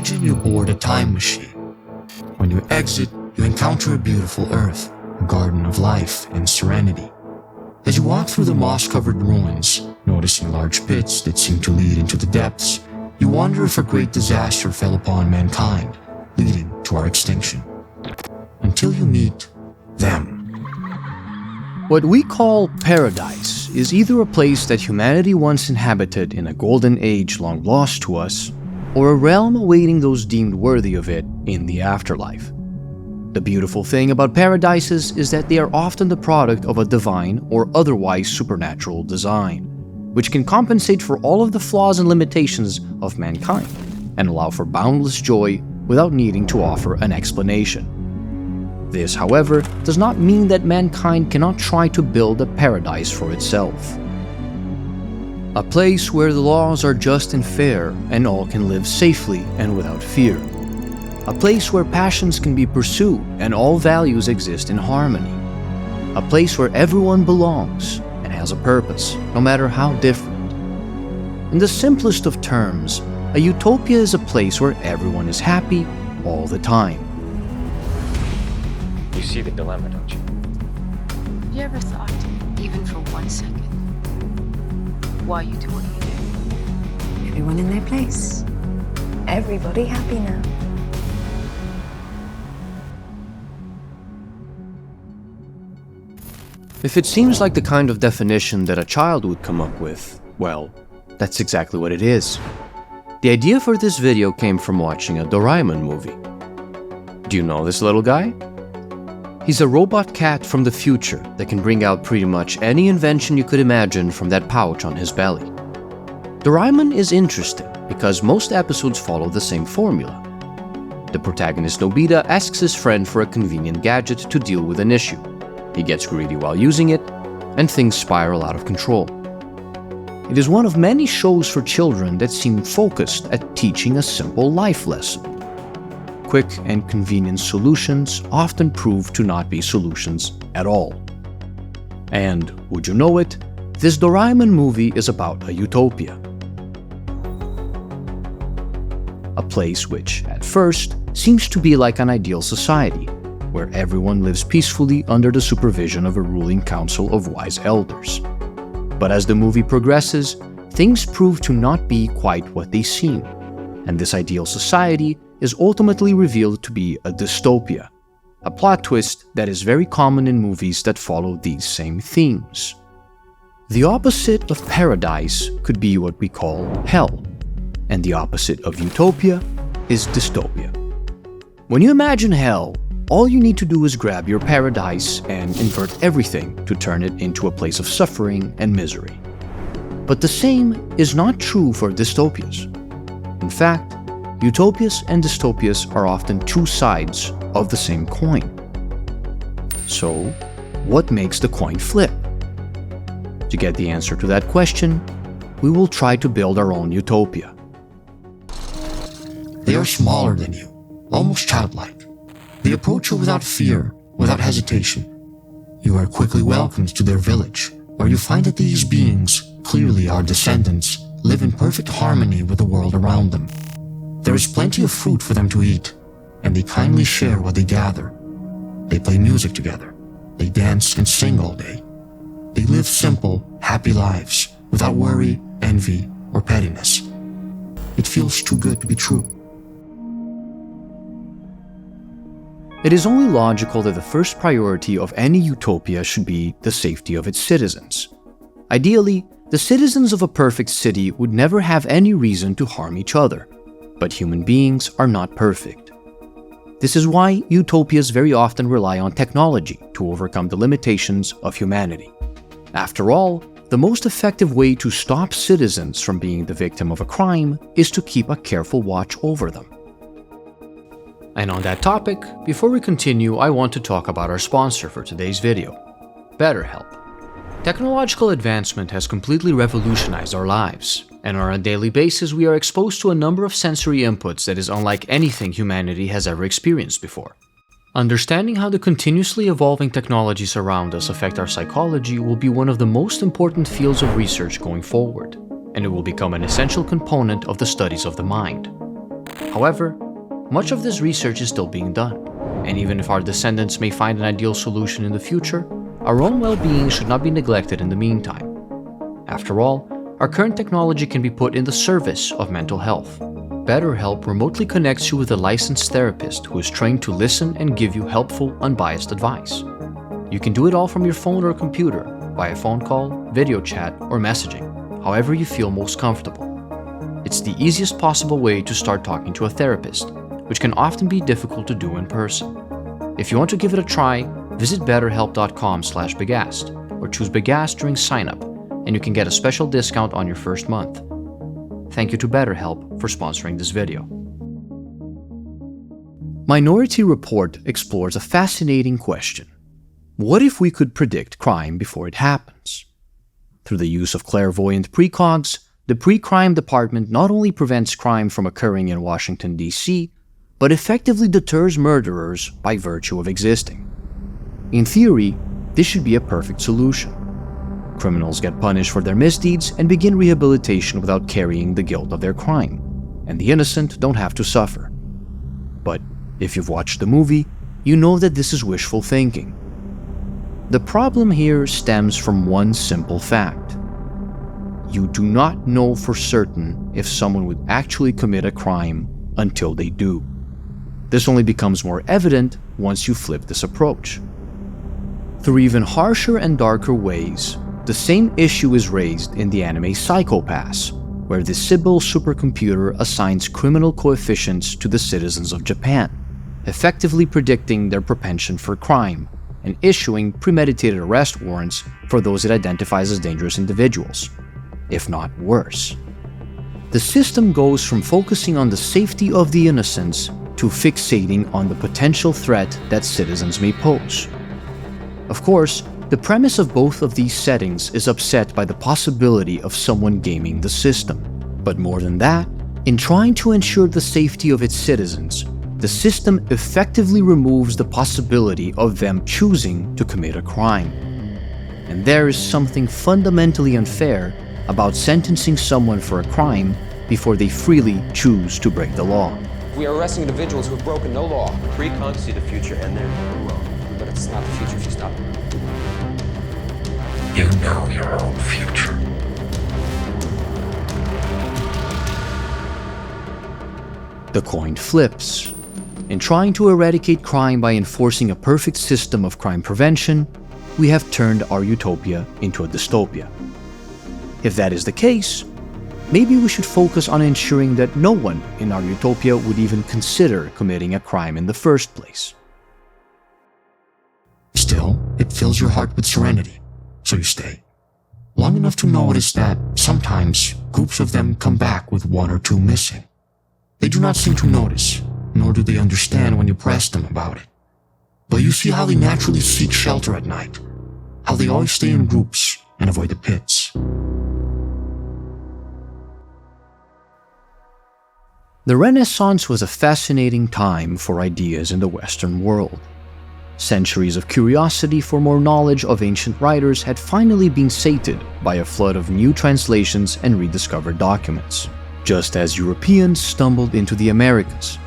Imagine you board a time machine. When you exit, you encounter a beautiful Earth, a garden of life and serenity. As you walk through the moss-covered ruins, noticing large pits that seem to lead into the depths, you wonder if a great disaster fell upon mankind, leading to our extinction. Until you meet them. What we call paradise is either a place that humanity once inhabited in a golden age long lost to us, or a realm awaiting those deemed worthy of it in the afterlife. The beautiful thing about paradises is that they are often the product of a divine or otherwise supernatural design, which can compensate for all of the flaws and limitations of mankind and allow for boundless joy without needing to offer an explanation. This, however, does not mean that mankind cannot try to build a paradise for itself. A place where the laws are just and fair and all can live safely and without fear. A place where passions can be pursued and all values exist in harmony. A place where everyone belongs and has a purpose, no matter how different. In the simplest of terms, a utopia is a place where everyone is happy all the time. You see the dilemma, don't you? Have you ever thought, even for 1 second, why you do what you do? Everyone in their place. Everybody happy now. If it seems like the kind of definition that a child would come up with, well, that's exactly what it is. The idea for this video came from watching a Doraemon movie. Do you know this little guy? He's a robot cat from the future that can bring out pretty much any invention you could imagine from that pouch on his belly. Doraemon is interesting because most episodes follow the same formula. The protagonist Nobita asks his friend for a convenient gadget to deal with an issue. He gets greedy while using it, and things spiral out of control. It is one of many shows for children that seem focused at teaching a simple life lesson. Quick and convenient solutions often prove to not be solutions at all. And, would you know it, this Doraemon movie is about a utopia. A place which, at first, seems to be like an ideal society, where everyone lives peacefully under the supervision of a ruling council of wise elders. But as the movie progresses, things prove to not be quite what they seem, and this ideal society is ultimately revealed to be a dystopia, a plot twist that is very common in movies that follow these same themes. The opposite of paradise could be what we call hell, and the opposite of utopia is dystopia. When you imagine hell, all you need to do is grab your paradise and invert everything to turn it into a place of suffering and misery. But the same is not true for dystopias. In fact, utopias and dystopias are often two sides of the same coin. So, what makes the coin flip? To get the answer to that question, we will try to build our own utopia. They are smaller than you, almost childlike. They approach you without fear, without hesitation. You are quickly welcomed to their village, where you find that these beings, clearly our descendants, live in perfect harmony with the world around them. There is plenty of fruit for them to eat, and they kindly share what they gather. They play music together. They dance and sing all day. They live simple, happy lives, without worry, envy, or pettiness. It feels too good to be true. It is only logical that the first priority of any utopia should be the safety of its citizens. Ideally, the citizens of a perfect city would never have any reason to harm each other, but human beings are not perfect. This is why utopias very often rely on technology to overcome the limitations of humanity. After all, the most effective way to stop citizens from being the victim of a crime is to keep a careful watch over them. And on that topic, before we continue, I want to talk about our sponsor for today's video, BetterHelp. Technological advancement has completely revolutionized our lives, and on a daily basis we are exposed to a number of sensory inputs that is unlike anything humanity has ever experienced before. Understanding how the continuously evolving technologies around us affect our psychology will be one of the most important fields of research going forward, and it will become an essential component of the studies of the mind. However, much of this research is still being done, and even if our descendants may find an ideal solution in the future, our own well-being should not be neglected in the meantime. After all, our current technology can be put in the service of mental health. BetterHelp remotely connects you with a licensed therapist who is trained to listen and give you helpful, unbiased advice. You can do it all from your phone or computer, via phone call, video chat, or messaging, however you feel most comfortable. It's the easiest possible way to start talking to a therapist, which can often be difficult to do in person. If you want to give it a try, visit betterhelp.com/Begast or choose Begast during sign-up, and you can get a special discount on your first month. Thank you to BetterHelp for sponsoring this video. Minority Report explores a fascinating question. What if we could predict crime before it happens? Through the use of clairvoyant precogs, the pre-crime department not only prevents crime from occurring in Washington, D.C., but effectively deters murderers by virtue of existing. In theory, this should be a perfect solution. Criminals get punished for their misdeeds and begin rehabilitation without carrying the guilt of their crime, and the innocent don't have to suffer. But if you've watched the movie, you know that this is wishful thinking. The problem here stems from one simple fact. You do not know for certain if someone would actually commit a crime until they do. This only becomes more evident once you flip this approach. Through even harsher and darker ways, the same issue is raised in the anime Psycho-Pass, where the Sybil supercomputer assigns criminal coefficients to the citizens of Japan, effectively predicting their propension for crime and issuing premeditated arrest warrants for those it identifies as dangerous individuals, if not worse. The system goes from focusing on the safety of the innocents to fixating on the potential threat that citizens may pose. Of course, the premise of both of these settings is upset by the possibility of someone gaming the system. But more than that, in trying to ensure the safety of its citizens, the system effectively removes the possibility of them choosing to commit a crime. And there is something fundamentally unfair about sentencing someone for a crime before they freely choose to break the law. We are arresting individuals who have broken no law. Precogs see the future and they're wrong. But it's not the future if you stop. You know your own future. The coin flips. In trying to eradicate crime by enforcing a perfect system of crime prevention, we have turned our utopia into a dystopia. If that is the case, maybe we should focus on ensuring that no one in our utopia would even consider committing a crime in the first place. Still, it fills your heart with serenity, so you stay. Long enough to notice that sometimes groups of them come back with one or two missing. They do not seem to notice, nor do they understand when you press them about it. But you see how they naturally seek shelter at night, how they always stay in groups and avoid the pits. The Renaissance was a fascinating time for ideas in the Western world. Centuries of curiosity for more knowledge of ancient writers had finally been sated by a flood of new translations and rediscovered documents, just as Europeans stumbled into the Americas,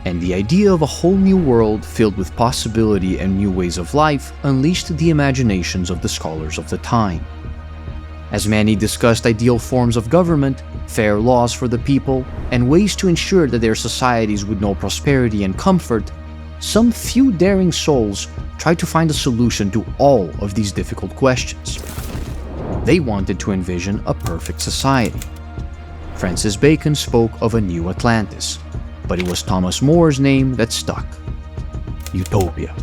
and the idea of a whole new world filled with possibility and new ways of life unleashed the imaginations of the scholars of the time. As many discussed ideal forms of government, fair laws for the people, and ways to ensure that their societies would know prosperity and comfort, some few daring souls tried to find a solution to all of these difficult questions. They wanted to envision a perfect society. Francis Bacon spoke of a new Atlantis, but it was Thomas More's name that stuck: Utopia.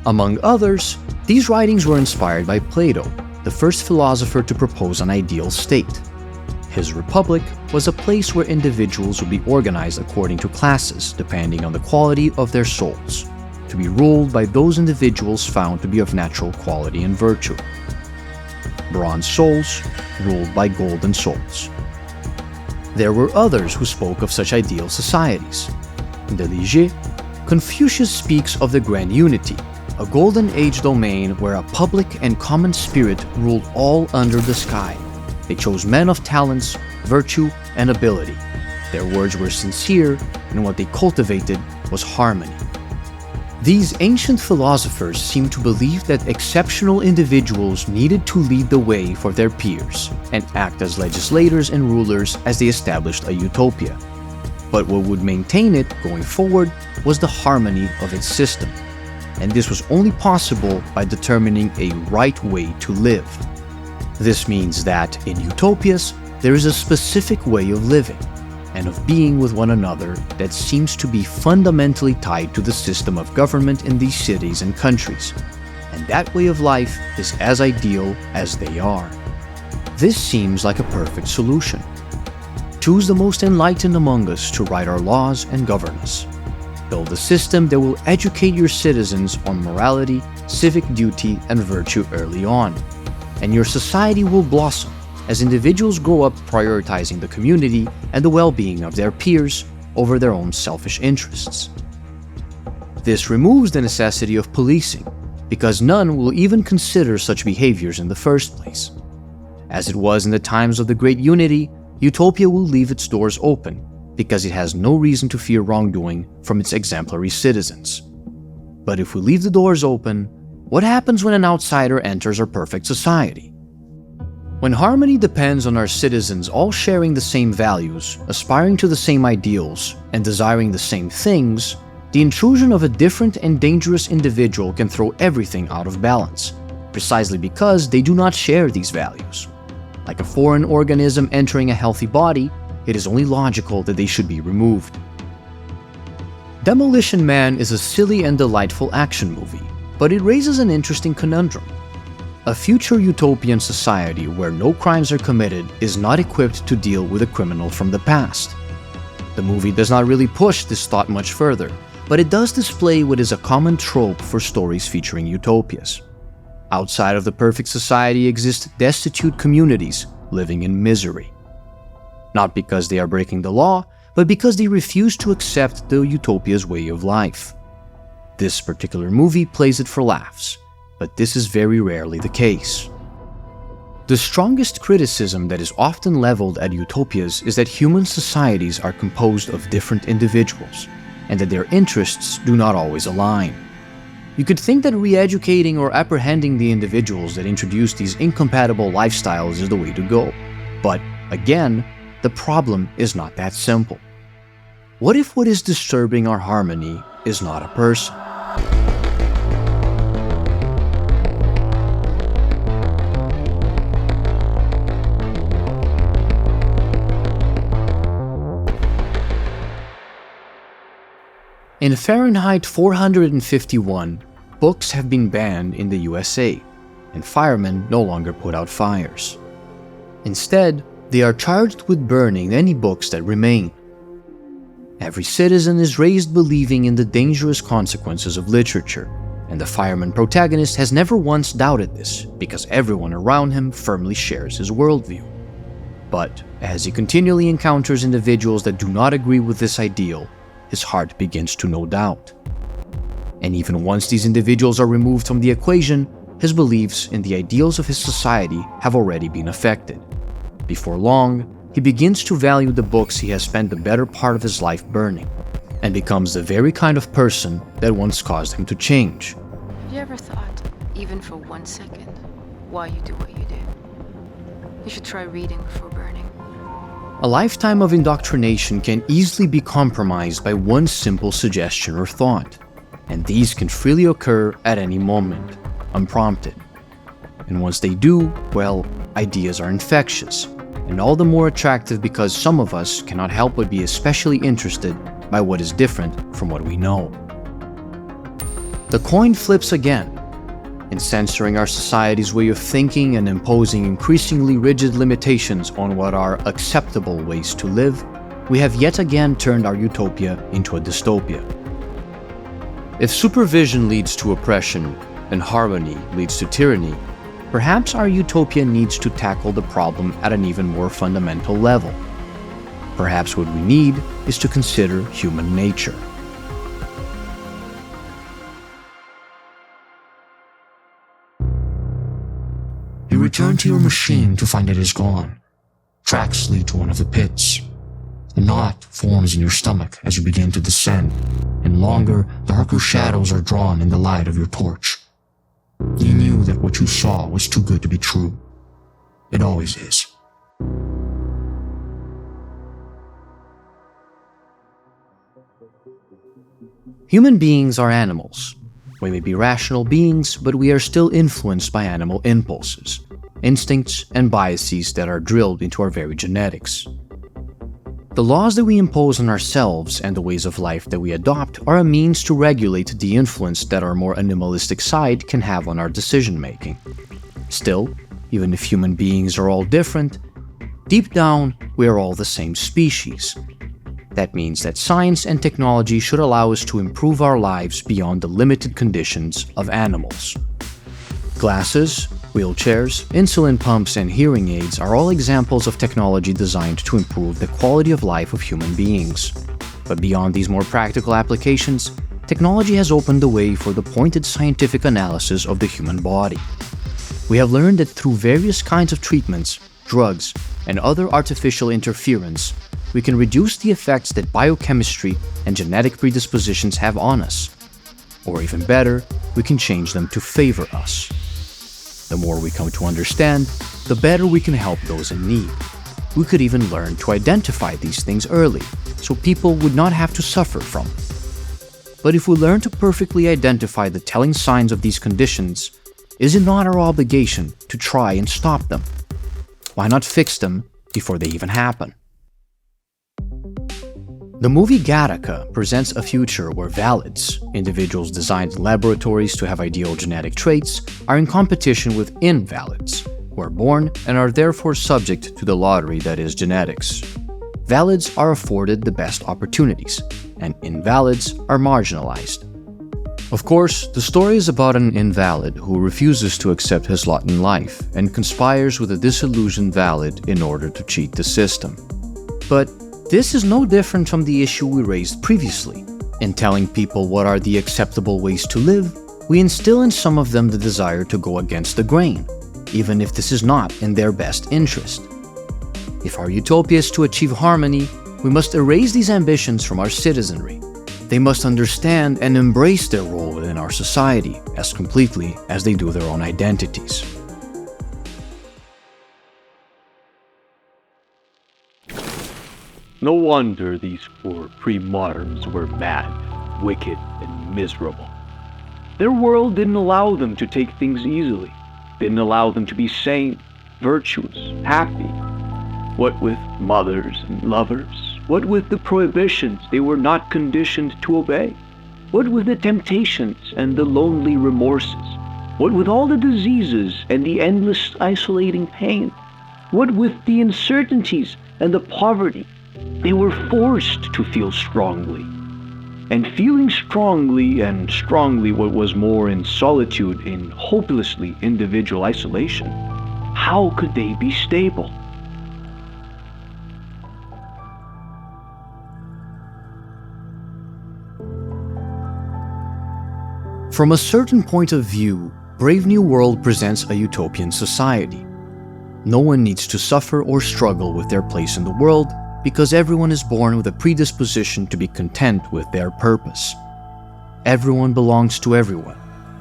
Among others, these writings were inspired by Plato, the first philosopher to propose an ideal state. His republic was a place where individuals would be organized according to classes depending on the quality of their souls, to be ruled by those individuals found to be of natural quality and virtue. Bronze souls ruled by golden souls. There were others who spoke of such ideal societies. In the Liger, Confucius speaks of the Grand Unity, a golden age domain where a public and common spirit ruled all under the sky. They chose men of talents, virtue, and ability. Their words were sincere, and what they cultivated was harmony. These ancient philosophers seemed to believe that exceptional individuals needed to lead the way for their peers and act as legislators and rulers as they established a utopia. But what would maintain it going forward was the harmony of its system, and this was only possible by determining a right way to live. This means that in utopias, there is a specific way of living and of being with one another that seems to be fundamentally tied to the system of government in these cities and countries, and that way of life is as ideal as they are. This seems like a perfect solution. Choose the most enlightened among us to write our laws and govern us. Build a system that will educate your citizens on morality, civic duty, and virtue early on, and your society will blossom as individuals grow up prioritizing the community and the well-being of their peers over their own selfish interests. This removes the necessity of policing, because none will even consider such behaviors in the first place. As it was in the times of the Great Unity, Utopia will leave its doors open, because it has no reason to fear wrongdoing from its exemplary citizens. But if we leave the doors open, what happens when an outsider enters our perfect society? When harmony depends on our citizens all sharing the same values, aspiring to the same ideals, and desiring the same things, the intrusion of a different and dangerous individual can throw everything out of balance, precisely because they do not share these values. Like a foreign organism entering a healthy body, it is only logical that they should be removed. Demolition Man is a silly and delightful action movie, but it raises an interesting conundrum. A future utopian society where no crimes are committed is not equipped to deal with a criminal from the past. The movie does not really push this thought much further, but it does display what is a common trope for stories featuring utopias. Outside of the perfect society exist destitute communities living in misery. Not because they are breaking the law, but because they refuse to accept the utopia's way of life. This particular movie plays it for laughs, but this is very rarely the case. The strongest criticism that is often leveled at utopias is that human societies are composed of different individuals, and that their interests do not always align. You could think that re-educating or apprehending the individuals that introduce these incompatible lifestyles is the way to go. But, again, the problem is not that simple. What if what is disturbing our harmony is not a person? In Fahrenheit 451, books have been banned in the USA, and firemen no longer put out fires. Instead, they are charged with burning any books that remain. Every citizen is raised believing in the dangerous consequences of literature, and the fireman protagonist has never once doubted this because everyone around him firmly shares his worldview. But as he continually encounters individuals that do not agree with this ideal, his heart begins to no doubt. And even once these individuals are removed from the equation, his beliefs in the ideals of his society have already been affected. Before long, he begins to value the books he has spent the better part of his life burning, and becomes the very kind of person that once caused him to change. Have you ever thought, even for 1 second, why you do what you do? You should try reading before burning. A lifetime of indoctrination can easily be compromised by one simple suggestion or thought, and these can freely occur at any moment, unprompted. And once they do, well, ideas are infectious, and all the more attractive because some of us cannot help but be especially interested by what is different from what we know. The coin flips again. In censoring our society's way of thinking and imposing increasingly rigid limitations on what are acceptable ways to live, we have yet again turned our utopia into a dystopia. If supervision leads to oppression and harmony leads to tyranny, perhaps our utopia needs to tackle the problem at an even more fundamental level. Perhaps what we need is to consider human nature. You return to your machine to find it is gone. Tracks lead to one of the pits. A knot forms in your stomach as you begin to descend, and longer, darker shadows are drawn in the light of your torch. You knew that what you saw was too good to be true. It always is. Human beings are animals. We may be rational beings, but we are still influenced by animal impulses, instincts, and biases that are drilled into our very genetics. The laws that we impose on ourselves and the ways of life that we adopt are a means to regulate the influence that our more animalistic side can have on our decision-making. Still, even if human beings are all different, deep down, we are all the same species. That means that science and technology should allow us to improve our lives beyond the limited conditions of animals. Glasses, wheelchairs, insulin pumps, and hearing aids are all examples of technology designed to improve the quality of life of human beings. But beyond these more practical applications, technology has opened the way for the pointed scientific analysis of the human body. We have learned that through various kinds of treatments, drugs, and other artificial interference, we can reduce the effects that biochemistry and genetic predispositions have on us. Or even better, we can change them to favor us. The more we come to understand, the better we can help those in need. We could even learn to identify these things early, so people would not have to suffer from them. But if we learn to perfectly identify the telling signs of these conditions, is it not our obligation to try and stop them? Why not fix them before they even happen? The movie Gattaca presents a future where valids, individuals designed in laboratories to have ideal genetic traits, are in competition with invalids, who are born and are therefore subject to the lottery that is genetics. Valids are afforded the best opportunities, and invalids are marginalized. Of course, the story is about an invalid who refuses to accept his lot in life and conspires with a disillusioned valid in order to cheat the system. But this is no different from the issue we raised previously. In telling people what are the acceptable ways to live, we instill in some of them the desire to go against the grain, even if this is not in their best interest. If our utopia is to achieve harmony, we must erase these ambitions from our citizenry. They must understand and embrace their role within our society as completely as they do their own identities. No wonder these poor pre-moderns were mad, wicked, and miserable. Their world didn't allow them to take things easily, didn't allow them to be sane, virtuous, happy. What with mothers and lovers? What with the prohibitions they were not conditioned to obey? What with the temptations and the lonely remorses? What with all the diseases and the endless isolating pain? What with the uncertainties and the poverty? They were forced to feel strongly. And feeling strongly, and strongly what was more in solitude, in hopelessly individual isolation, how could they be stable? From a certain point of view, Brave New World presents a utopian society. No one needs to suffer or struggle with their place in the world, because everyone is born with a predisposition to be content with their purpose. Everyone belongs to everyone,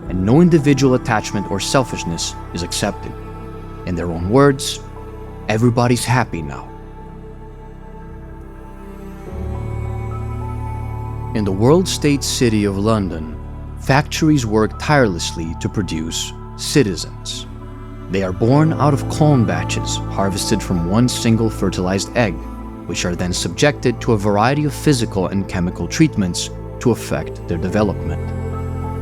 and no individual attachment or selfishness is accepted. In their own words, everybody's happy now. In the world-state city of London, factories work tirelessly to produce citizens. They are born out of clone batches harvested from one single fertilized egg, which are then subjected to a variety of physical and chemical treatments to affect their development.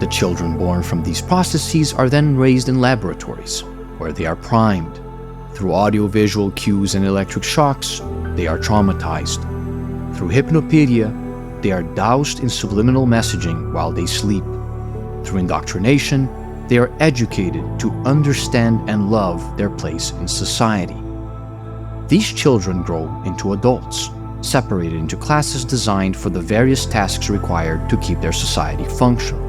The children born from these processes are then raised in laboratories, where they are primed. Through audiovisual cues and electric shocks, they are traumatized. Through hypnopedia, they are doused in subliminal messaging while they sleep. Through indoctrination, they are educated to understand and love their place in society. These children grow into adults, separated into classes designed for the various tasks required to keep their society functional.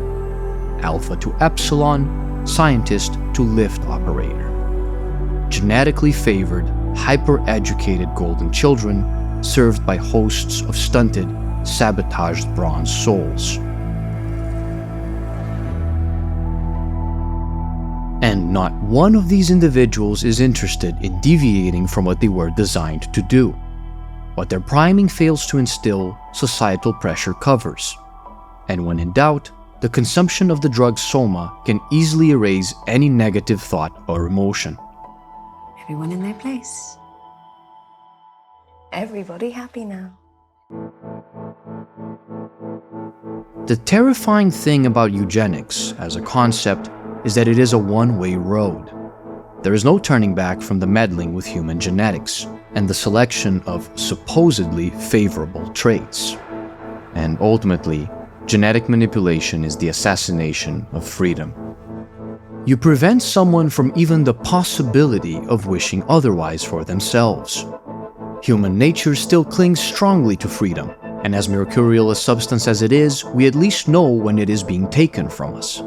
Alpha to Epsilon, scientist to lift operator. Genetically favored, hyper-educated golden children served by hosts of stunted, sabotaged bronze souls. And not one of these individuals is interested in deviating from what they were designed to do. What their priming fails to instill, societal pressure covers. And when in doubt, the consumption of the drug soma can easily erase any negative thought or emotion. Everyone in their place. Everybody happy now. The terrifying thing about eugenics as a concept is that it is a one-way road. There is no turning back from the meddling with human genetics and the selection of supposedly favorable traits. And ultimately, genetic manipulation is the assassination of freedom. You prevent someone from even the possibility of wishing otherwise for themselves. Human nature still clings strongly to freedom, and as mercurial a substance as it is, we at least know when it is being taken from us.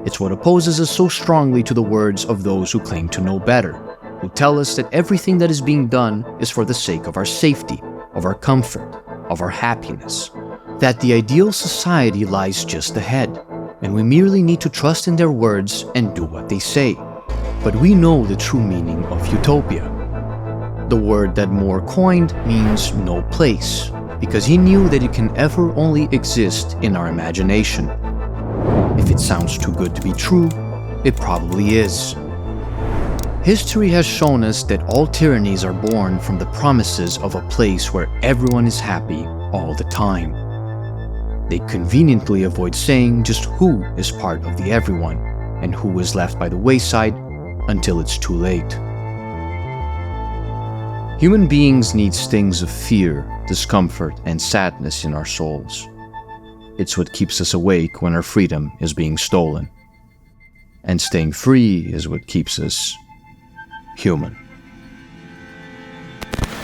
It's what opposes us so strongly to the words of those who claim to know better, who tell us that everything that is being done is for the sake of our safety, of our comfort, of our happiness, that the ideal society lies just ahead, and we merely need to trust in their words and do what they say. But we know the true meaning of utopia. The word that Moore coined means no place, because he knew that it can ever only exist in our imagination. If it sounds too good to be true, it probably is. History has shown us that all tyrannies are born from the promises of a place where everyone is happy all the time. They conveniently avoid saying just who is part of the everyone and who is left by the wayside until it's too late. Human beings need stings of fear, discomfort, and sadness in our souls. It's what keeps us awake when our freedom is being stolen. And staying free is what keeps us human.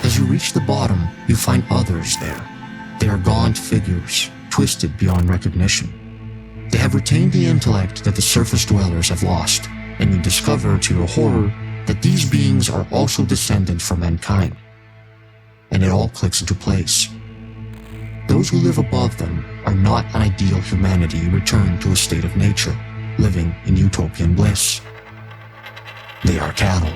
As you reach the bottom, you find others there. They are gaunt figures, twisted beyond recognition. They have retained the intellect that the surface dwellers have lost, and you discover, to your horror, that these beings are also descended from mankind. And it all clicks into place. Those who live above them are not an ideal humanity returned to a state of nature, living in utopian bliss. They are cattle.